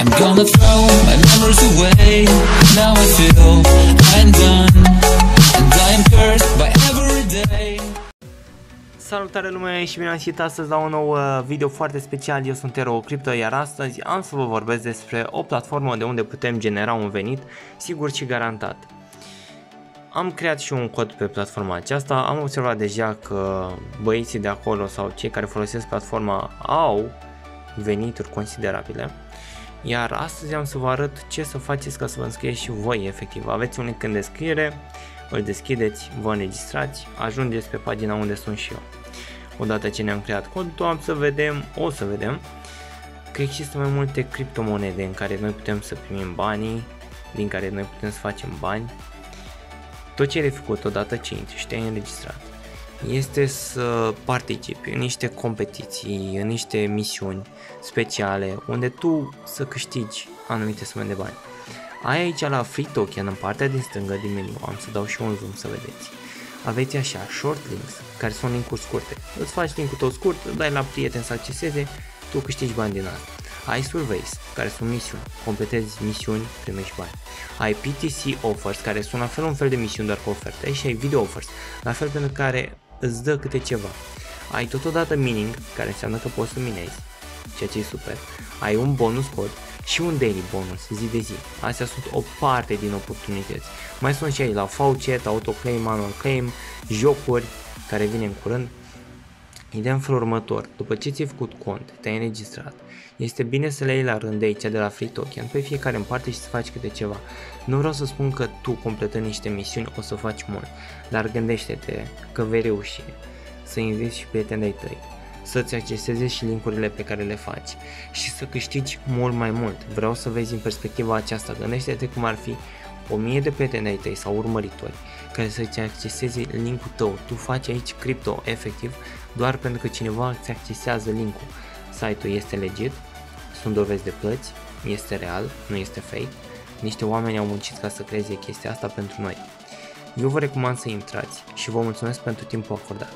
I'm gonna throw my memories away. Now I feel I'm done, and I am cursed by every day. Salutare lume și bine ați venit astăzi la un nou video foarte special. Eu sunt Hero Crypto, iar astăzi am să vă vorbesc despre o platformă de unde putem genera un venit sigur și garantat. Am creat și un cod pe platforma aceasta, am observat deja că băieții de acolo sau cei care folosesc platforma au venituri considerabile. Iar astăzi am să vă arăt ce să faceți ca să vă înscrieți și voi efectiv. Aveți un link în descriere, îl deschideți, vă înregistrați, ajungeți pe pagina unde sunt și eu. Odată ce ne-am creat codul, o să vedem că există mai multe criptomonede în care noi putem să primim banii, din care noi putem să facem bani. Tot ce ai făcut odată ce intri și te-ai înregistrat este să participi în niște competiții, în niște misiuni speciale unde tu să câștigi anumite sume de bani. Ai aici la Free Token, în partea din stângă din meniu, am să dau și un zoom să vedeți. Aveți așa short links, care sunt linkuri scurte. Îți faci linkul tău scurt, îl dai la prieten să acceseze, tu câștigi bani din asta. Ai surveys, care sunt misiuni, completezi misiuni, primești bani. Ai PTC offers, care sunt la fel un fel de misiuni, doar cu oferte, și ai video offers, la fel pentru care îți dă câte ceva. Ai totodată mining, care înseamnă că poți să minezi, ceea ce e super. Ai un bonus cod și un daily bonus, zi de zi. Astea sunt o parte din oportunități. Mai sunt și aici la Faucet, autoclaim, manual claim, jocuri, care vine în curând. Ideea în felul următor: după ce ți-ai făcut cont, te-ai înregistrat, este bine să le iei la rând de aici de la Free Token, pe fiecare în parte, și să faci câte ceva. Nu vreau să spun că tu, completând niște misiuni, o să faci mult, dar gândește-te că vei reuși să inviți și prietenii tăi, să-ți acceseze și linkurile pe care le faci și să câștigi mult mai mult. Vreau să vezi în perspectiva aceasta. Gândește-te cum ar fi 1000 de prieteni ai tăi sau urmăritori care să-ți acceseze linkul tău. Tu faci aici cripto efectiv doar pentru că cineva îți accesează linkul. Site-ul este legit, sunt dovezi de plăți, este real, nu este fake. Niște oameni au muncit ca să creeze chestia asta pentru noi. Eu vă recomand să intrați și vă mulțumesc pentru timpul acordat.